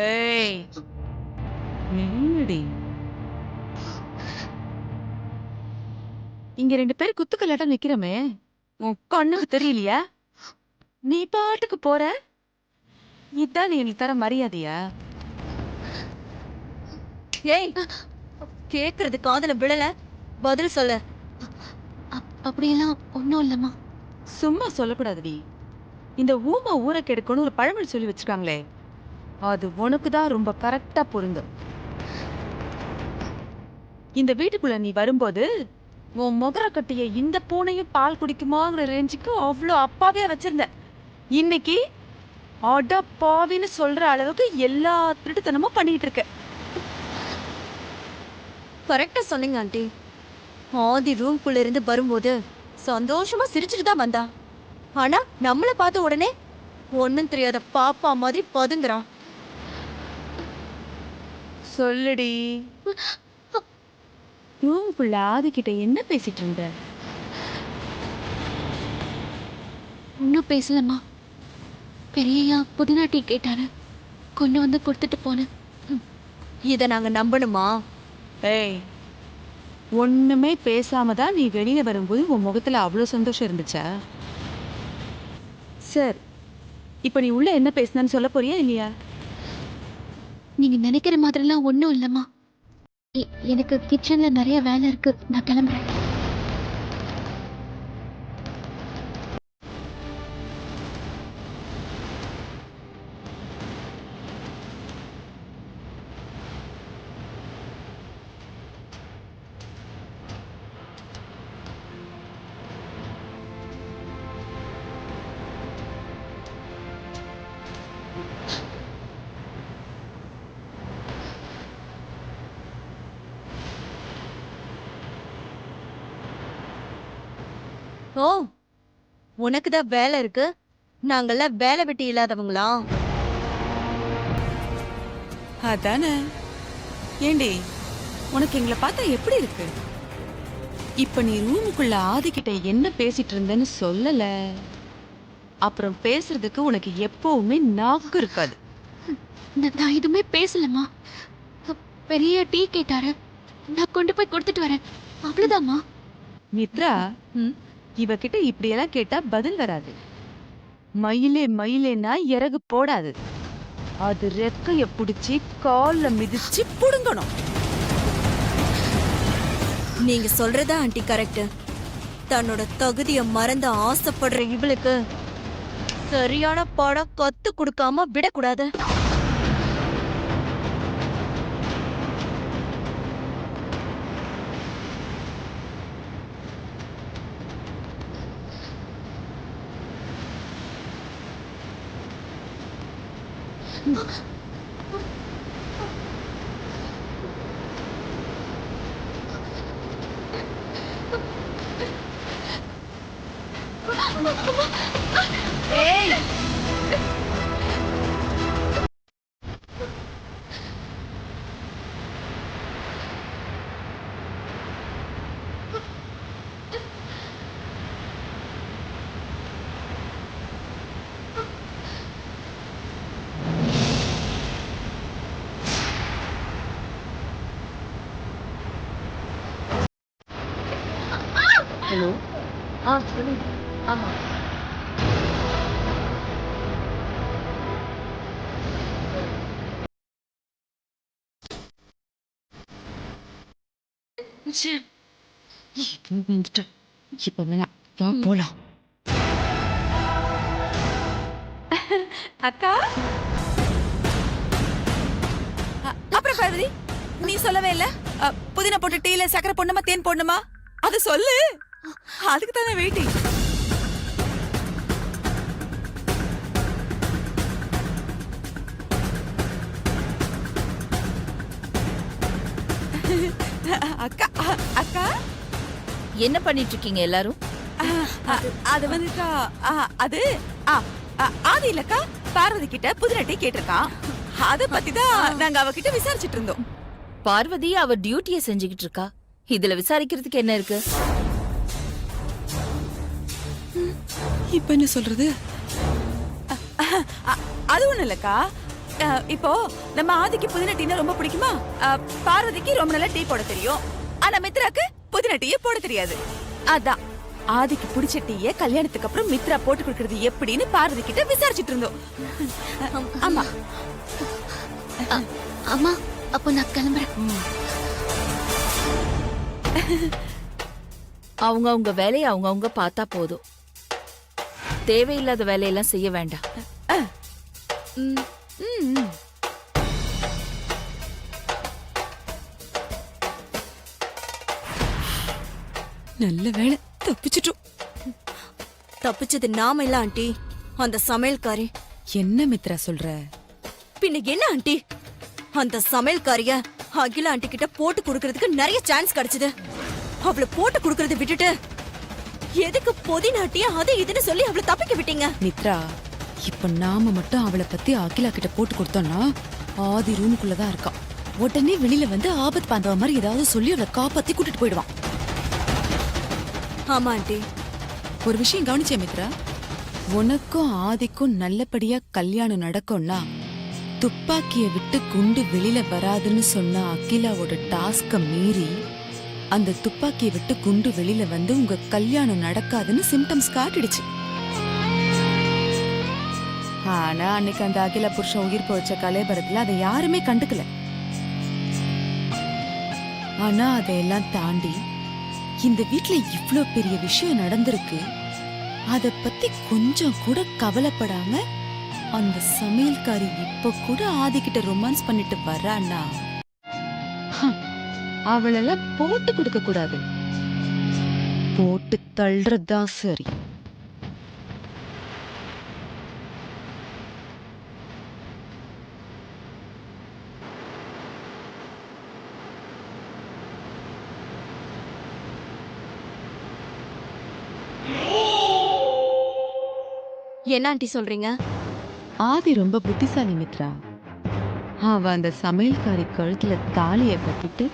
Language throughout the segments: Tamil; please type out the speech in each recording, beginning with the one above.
ஏய் என்னடி இங்க 2 பேர் குத்துக்கல்லாட்டம் நிக்கிறோமே, உன் கண்ணுக்கு தெரியலையா? நீ பாட்டுக்கு போற. இதான் நீ எனக்கு தர மரியாதையா? ஏய், கேக்குறது காதுல விழல, பதில் சொல்லு. அப்படியெல்லாம் ஒன்றும் இல்லைம்மா. சும்மா சொல்லக்கூடாதுடி. இந்த ஊமை ஊரை கெடுக்கணும் ஒரு பழமொழி சொல்லி வச்சிருக்காங்களே, அது உனக்கு தான் ரொம்ப கரெக்டா பொருந்தும். இந்த வீட்டுக்குள்ள நீ வரும்போது உன் முகர கட்டிய இந்த பூனையும் பால் குடிக்குமாங்கிற ரேஞ்சுக்கு அவ்வளோ அப்பாவே வச்சிருந்த. இன்னைக்கு அட பாவின்னு சொல்ற அளவுக்கு எல்லா திருட்டுத்தனமும் பண்ணிட்டு இருக்க. கரெக்டா சொன்னீங்க ஆண்டி. ஆதி ரூம்குள்ள இருந்து வரும்போது சந்தோஷமா சிரிச்சுட்டு தான் வந்தா. ஆனா நம்மள பார்த்த உடனே ஒண்ணும் தெரியாத பாப்பா மாதிரி பதுங்குறான். சொல்லுடி, ரூமுக்குள்ள ஆதிக்கிட்ட என்ன பேசிட்டு இருந்த? ஒன்றும் பேசலம்மா. பெரியய்யா புதினா டீ கேட்டாரு, கொண்டு வந்து கொடுத்துட்டு போனேன். இத நாங்க நம்பணுமா? ஏய், ஒண்ணுமே பேசாம தான் நீ வெளியில வரும்போது உன் முகத்துல அவ்வளோ சந்தோஷம் இருந்துச்சா? சரி, இப்ப நீ உள்ள என்ன பேசுனன்னு சொல்ல போறியா இல்லையா? நீங்க நினைக்கிற மாதிரிலாம் ஒன்றும் இல்லைம்மா. எனக்கு கிச்சன்ல நிறைய வேலை இருக்கு, நான் கிளம்புறேன். ஓ, உனக்கு தான் வேலை இருக்கு, நாங்கெல்லாம் வேலை வெட்டி இல்லாதவங்களா? அதானே. ஏண்டி, உனக்கு எங்களை பார்த்தா எப்படி இருக்கு? இப்ப நீ ரூமுக்குள்ள ஆதிக்கிட்ட என்ன பேசிட்டு இருந்தன்னு சொல்லல. அப்புறம் பேசுறதுக்கு உனக்கு எப்பவுமே நாக்கு இருக்காது. நான் எதுவுமே பேசலம்மா. பெரிய டீ கேட்டாரு, நான் கொண்டு போய் கொடுத்துட்டு வரேன், அவ்வளோதாம்மா. மித்ரா, இவகிட்ட இப்படியெல்லாம் கேட்டா பதில் வராது. மயிலே மயிலேன்னா இறகு போடாது. அது ரெக்கைய புடிச்சு கால்ல மிதிச்சு புடுங்கணும். நீங்க சொல்றதா ஆண்டி கரெக்ட். தன்னோட தகுதியை மறந்து ஆசைப்படுற இவளுக்கு சரியான பாடம் கத்து கொடுக்காம விடக்கூடாது. ஹலோ. சொல்லுங்க. ஆமா. இப்ப வேணாம், போலாம். அக்கா, அப்புறம் பார்வதி, நீ சொல்லவே இல்ல புதினா போட்டு டீல சக்கரை போடணுமா தேன் போடணுமா அது சொல்லு. அதுக்கு தானே வெயிட்டிங். அக்கா அக்கா என்ன பண்ணிட்டு இருக்கீங்க எல்லாரும்? அது வந்துக்கா, அது ஆதி இல்லக்கா, பார்வதி கிட்ட புதினா டீ கேட்டிருக்கான். அத பத்தி தான் நாங்க அவகிட்ட விசாரிச்சுட்டு இருந்தோம். பார்வதி அவ டியூட்டியை செஞ்சுக்கிட்டு இருக்கா, இதுல விசாரிக்கிறதுக்கு என்ன இருக்கு? இப்ப என்ன சொல்றது? அது ஒண்ணு இல்லக்கா, இப்போ நம்ம ஆதிக்கு புதினா டீனா ரொம்ப பிடிக்குமா? பார்வதிக்கு ரொம்ப நல்லா டீ போட தெரியும். ஆனா மித்ராக்கு புதினா டீயே போட தெரியாது. அதான் ஆதிக்கு பிடிச்ச டீயை கல்யாணத்துக்கு அப்புறம் மித்ரா போட்டு கொடுக்கறது எப்படின்னு பார்வதி கிட்ட விசாரிச்சுட்டு இருந்தோம். ஆமா அம்மா அப்போ நான் கிளம்புறேன். அவங்க வேலையை அவங்க பார்த்தா போதும். தேவையில்லாத வேலையெல்லாம் செய்ய வேண்டாம். ம், ம். நல்ல வேளை தப்பிச்சிட்டோம். தப்பிச்சது நாம இல்ல ஆண்டி, அந்த சமையல்காரி. என்ன மித்ரா சொல்ற? பின்ன என்ன ஆண்டி, அந்த சமையல்காரிய அகிலா ஆண்டி கிட்ட போட்டு கொடுக்கறதுக்கு நிறைய சான்ஸ் கிடைச்சது. அவளை போட்டு கொடுக்கறத விட்டுட்டு எதுக்கு பொதினாட்டி அது இதுன்னு சொல்லி அவளை தப்பிக்க விட்டீங்க? மித்ரா, இப்ப நாம மட்டும் அவளை பத்தி அகிலா கிட்ட போட்டு கொடுத்தோம்னா ஆதி ரூமுக்குள்ளதான் இருக்கா. உடனே வெளியில வந்து ஆபத் பாந்தவ மாதிரி ஏதாவது சொல்லி அவளை காப்பாத்தி கூட்டிட்டு போயிடுவான். ஆமா ஆண்டி. ஒரு விஷயம் கவனிச்சே மித்ரா, உனக்கும் ஆதிக்கும் நல்லபடியா கல்யாணம் நடக்கும்னா துப்பாக்கிய விட்டு குண்டு வெளியில வராதுன்னு சொன்ன அகிலாவோட டாஸ்க மீறி அந்த துப்பாக்கியை விட்டு குண்டு வெளியில வந்து உங்க கல்யாணம் நடக்காதுன்னு சிம்டம்ஸ் காட்டிடுச்சு. ஆனா அன்னைக்கு அந்த அகிலா புருஷன் உயிர் போச்ச கலைபரத்துல அதை யாருமே கண்டுக்கல. ஆனா அதையெல்லாம் தாண்டி இந்த வீட்ல இவ்ளோ பெரிய விஷயம் நடந்திருக்கு, அத பத்தி கொஞ்சம் கூட கவலைப்படாம அந்த சமையல்காரி இப்ப கூட ஆதிக்கிட்ட ரொமான்ஸ் பண்ணிட்டு வர்றான்னா அவளெல்லாம் போட்டு கொடுக்க கூடாது, போட்டு தள்ளுறதுதான் சரி. என்ன ஆண்டி சொல்றீங்க? ஆதி ரொம்ப புத்திசாலி மித்ரா. அவ அந்த சமையல்காரி கழுத்துல தாலிய கட்டிட்டு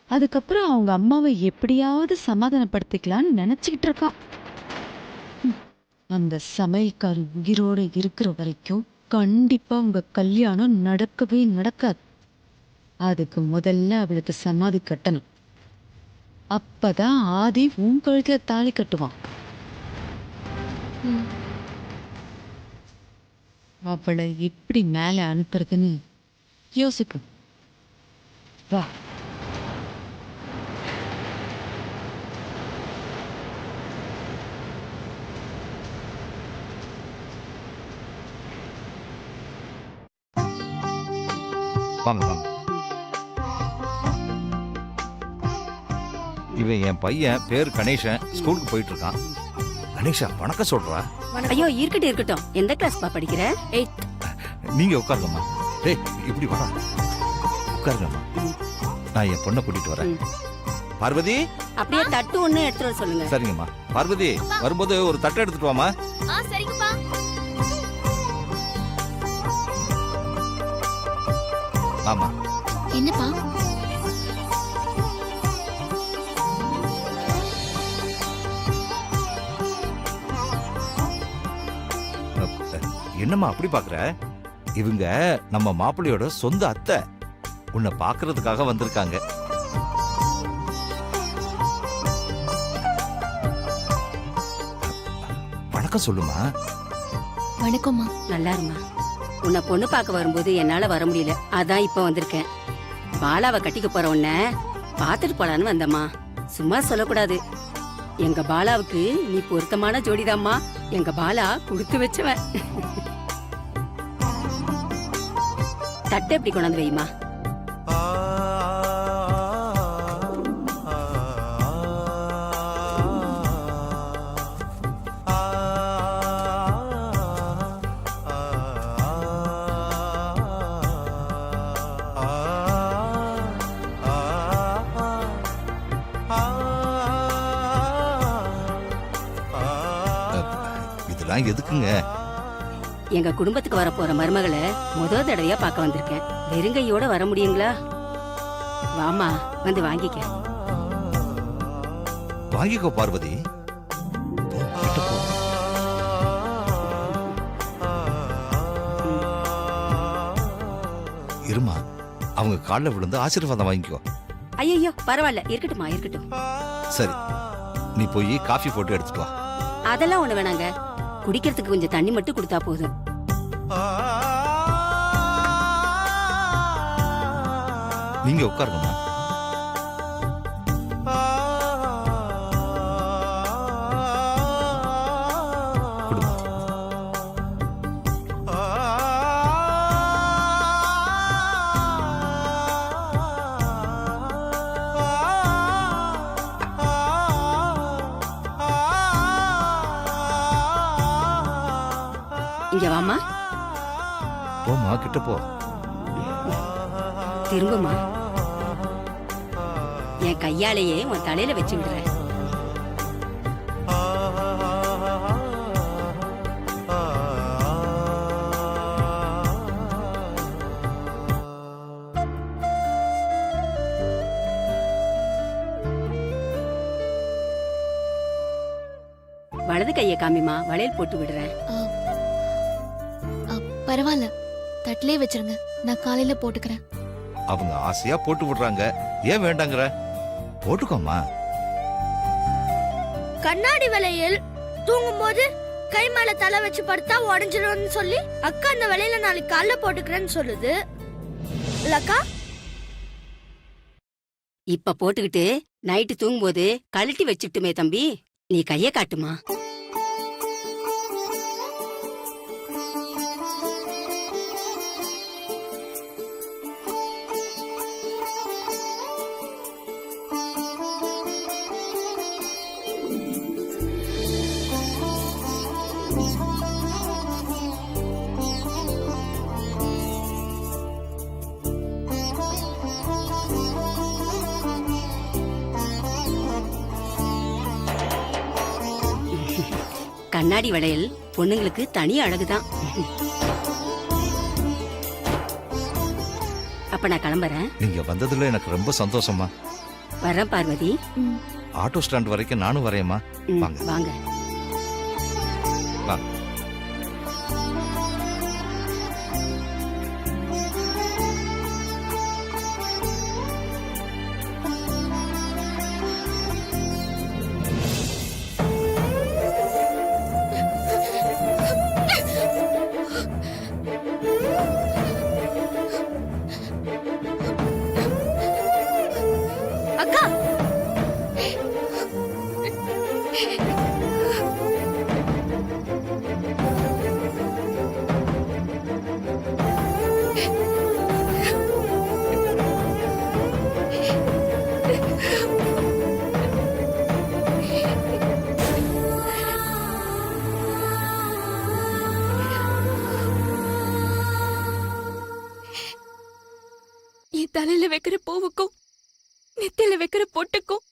அதுக்கப்புறம் அவங்க அம்மாவை எப்படியாவது சமாதானப்படுத்திக்கலான்னு நினைச்சுக்கிட்டு இருக்கா. அந்த சமையல்காரி உயிரோட இருக்கிற வரைக்கும் கண்டிப்பா உங்க கல்யாணம் நடக்கவே நடக்காது. அதுக்கு முதல்ல அவளுக்கு சமாதி கட்டணும். அப்பதான் ஆதி உன் கழுத்துல தாலி கட்டுவான். அவளை எப்படி மேல அனுப்புறதுன்னு யோசிக்கும். வா. வாங்க வாங்க. இவன் என் பையன், பேர் கணேசன், ஸ்கூலுக்கு போயிட்டு இருக்கான். கணேஷா வணக்கம் சொல்றா. ஐயோ இருக்கட்டும். எந்த கிளாஸ்பா படிக்கிற? 8th. நீங்க உட்காருங்கம்மா. டேய் இப்படி வாடா, உட்காருங்கம்மா. நான் என் பொண்ணை கூட்டிட்டு வரேன். பார்வதி, அப்படியே தட்டு ஒண்ணு எடுத்துட்டு வர சொல்லுங்க. சரிங்கம்மா. பார்வதி, வரும்போது ஒரு தட்டை எடுத்துட்டு வாமா. சரிங்கப்பா. ஆமா. என்னப்பா? என்னம்மா அப்படி பாக்குற? இவங்க நம்ம மாப்பிள்ளையோட சொந்த அத்தை. உன்னை பாக்குறதுக்காக வந்திருக்காங்க. வணக்கம் சொல்லுமா. வணக்கம்மா. நல்லா இருமா. உன்னை பொண்ணு பார்க்க வரும்போது என்னால வர முடியல, அதான் இப்ப வந்திருக்கேன். பாலாவை கட்டிக்க போற உன்னை பாத்துட்டு போலான்னு வந்தம்மா. சும்மா சொல்லக்கூடாது. எங்க பாலாவுக்கு நீ பொருத்தமான ஜோடிதாம்மா. எங்க பாலா குடுத்து வச்சவன். தட்டை எப்படி கொண்டாந்து வைமா. இதெல்லாம் எதுக்குங்க? எங்க குடும்பத்துக்கு வர போற மருமகளை முதல் தடவையா பார்க்க வந்திருக்கேன். வெறுங்கையோட வர முடியுங்களா? வாமா, வந்து வாங்கிக்க. வாங்கிக்கோ பார்வதி. போ, கிட்ட போ. அவங்க காலில் விழுந்து ஆசீர்வாதம் வாங்கிக்கோ. ஐயோ பரவாயில்ல, இருக்கட்டுமா இருக்கட்டும். சரி, நீ போய் காஃபி போட்டு எடுத்துட்டு வா. அதெல்லாம் ஒண்ணு வேணாங்க, குடிக்கிறதுக்கு கொஞ்சம் தண்ணி மட்டும் கொடுத்தா போதும். நீங்க உட்காருங்கம்மா. குடுமா. இங்க வாமா, போமா, கிட்ட போ. திரும்புமா. என் கையாலேயே உன் தலையில வச்சு விடுறேன். வலது கையை காமிமா, வளையல் போட்டு விடுறேன். பரவாயில்ல, தட்டிலே வச்சிருங்க, நான் காலையில போட்டுக்கிறேன். அவங்க ஆசையா போட்டு விடுறாங்க, ஏன் வேண்டாங்கிற? போட்டுக்கோமா. கண்ணாடி வளையல் தூங்கும்போது கை மேல தலை வச்சு படுத்தா உடஞ்சிரும்னு சொல்லி அக்கா அந்த வளையல நாளைக்கு காலைல போட்டுக்கிறேன்னு சொல்லுது. இல்லக்கா, இப்ப போட்டுக்கிட்டு நைட்டு தூங்கும்போது கழட்டி வச்சுட்டுமே தம்பி. நீ கைய காட்டுமா. கண்ணாடி வளையல் பொண்ணுங்களுக்கு தனி அழகுதான். அப்ப நான் கிளம்புறேன். நீங்க வந்ததுல எனக்கு ரொம்ப சந்தோஷமா. வரேன் பார்வதி. ஆட்டோ ஸ்டாண்ட் வரைக்கும் நானும் வரேம்மா. வாங்க வாங்க. வா. அக்கா என் தலையில வைக்கிற பூவுக்கும் நெத்தில வைக்கிற பொட்டுக்கும்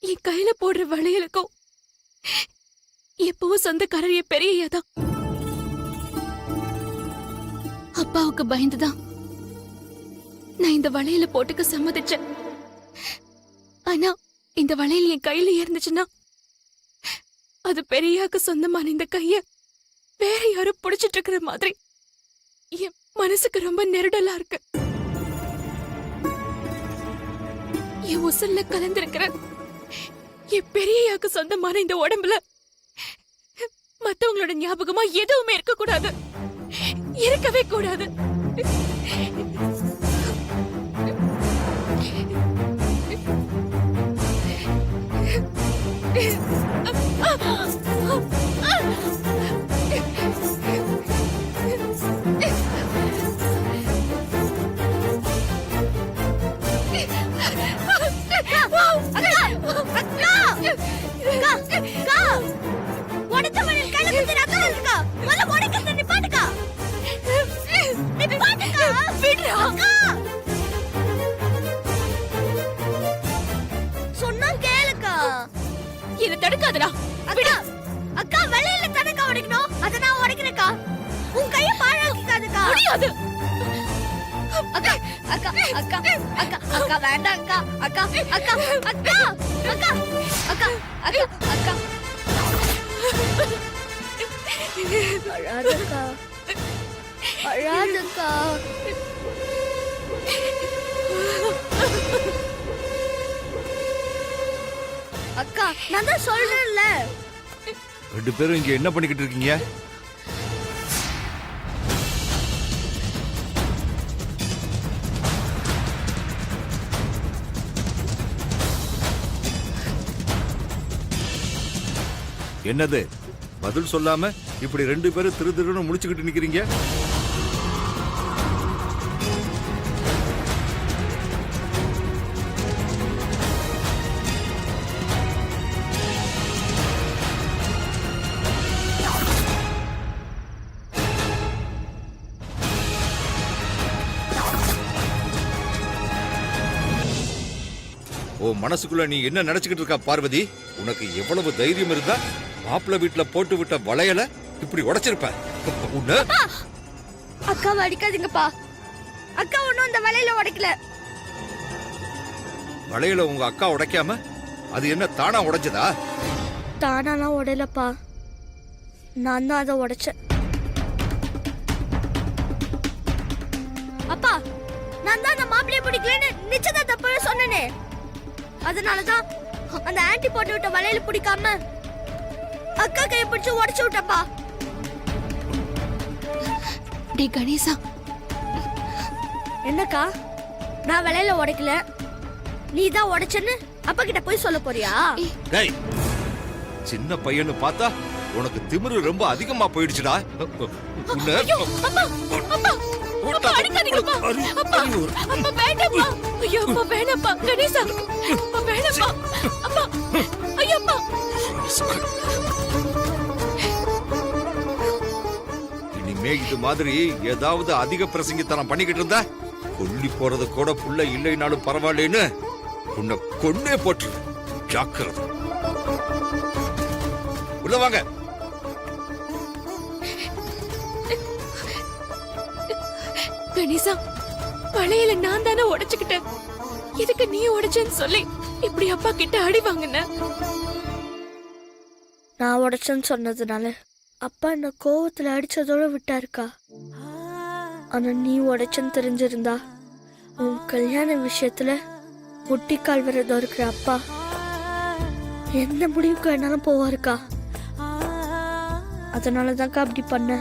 என் கையில போடுற வளையலுக்கும் எப்பவும் சொந்தக்காரர் என் பெரியய்யா தான். அப்பாவுக்கு பயந்துதான் நான் இந்த வளையல போட்டுக்க சம்மதிச்சேன். ஆனா இந்த வளையல் என் கையில இருந்துச்சுன்னா அது பெரியாக்கு சொந்தமான இந்த கைய வேற யாரோ புடிச்சிட்டு இருக்கிற மாதிரி என் மனசுக்கு ரொம்ப நெருடலா இருக்கு. என் உசல்ல கலந்திருக்கிற என் பெரியயாக்கு சொந்தமான இந்த உடம்புல மத்தவங்களோட ஞாபகமா எதுவுமே இருக்க கூடாது, இருக்கவே கூடாது. சொன்னா கேளுக்கா. இத தடுக்காதடா. அக்கா அக்கா வளையல தனக்கா உடைக்கணும், அத நான் உடைக்கிறேன்க்கா. உன் கைய பாழாக்கிக்காதக்கா. முடியாது. அக்கா அக்கா அக்கா அக்கா அக்கா வேண்டாம் அக்கா. அக்கா அக்கா அக்கா அக்கா அக்கா அக்கா அக்கா அழாதக்கா, அழாதக்கா. அக்கா நான் தான் சொல்றேன்ல. ரெண்டு பேரும் இங்க என்ன பண்ணிக்கிட்டு இருக்கீங்க? என்னது பதில் சொல்லாம இப்படி ரெண்டு பேரும் திரு திருன்னு முடிச்சுக்கிட்டு நிக்கிறீங்க? ஓ மனசுக்குள்ள நீ என்ன நினைச்சுக்கிட்டு இருக்கா பார்வதி? உனக்கு எவ்வளவு தைரியம் இருந்தா மாப்பிள்ளை வீட்டுல போட்டு விட்ட வளையல இப்படி உடைச்சிருப்ப. உன்ன அக்காவை அடிக்காதீங்கப்பா. அக்கா ஒன்னும் அந்த வலையில உடைக்கல. வளையல உங்க அக்கா உடைக்காம அது என்ன தானா உடைஞ்சதா? தானாலாம் உடையலப்பா, நான் தான் அதை உடைச்சேன். அப்பா நான் தான் அந்த மாப்பிள்ளைய பிடிக்கலன்னு நிச்சயதார்த்தப்பவே சொன்னேனே. அதனாலதான் அந்த ஆன்ட்டி போட்டு விட்ட வலையில பிடிக்காம அக்கா கையை பிடிச்சு உடைச்சு விட்டப்பா. டே கணேசா, என்னக்கா நான் வலையில உடைக்கல, நீ தான் உடைச்சன்னு அப்பா கிட்ட போய் சொல்ல போறியா? டேய், சின்ன பையன்னு பார்த்தா உனக்கு திமிரு ரொம்ப அதிகமா போயிடுச்சுடா. உன்னை அப்பா அடிக்காதீங்கப்பா. அப்பா அப்பா வேண்டாம்ப்பா. ஐயோ அப்பா வேண்டாம்ப்பா. கணேசா அப்பா வேண்டாம்ப்பா. அப்பா ஐயோ அப்பா. இனிமே இது மாதிரி ஏதாவது அதிக பிரசங்கித்தனம் பண்ணிக்கிட்டு இருந்தா கொல்லி போறது கூட புள்ள இல்லைனாலும் பரவாயில்லைன்னு உன்னை கொன்னே போட்டு ஜாக்கிரதை. உள்ள வாங்க. கணேசா, வளையல நான் தானே உடைச்சுக்கிட்டேன். இதுக்கு நீ உடைச்சேன்னு சொல்லி இப்படி அப்பா கிட்ட அடி வாங்கின. நான் உடைச்சேன்னு சொன்னதுனால அப்பா என்ன கோவத்துல அடிச்சதோட விட்டாருக்கா. ஆனா நீ உடைச்சேன்னு தெரிஞ்சிருந்தா உன் கல்யாண விஷயத்துல முட்டிக்கால் விரதம் இருக்கிற அப்பா எந்த முடிவுக்கு வேணாலும் போவாருக்கா. அதனாலதான்க்கா அப்படி பண்ண.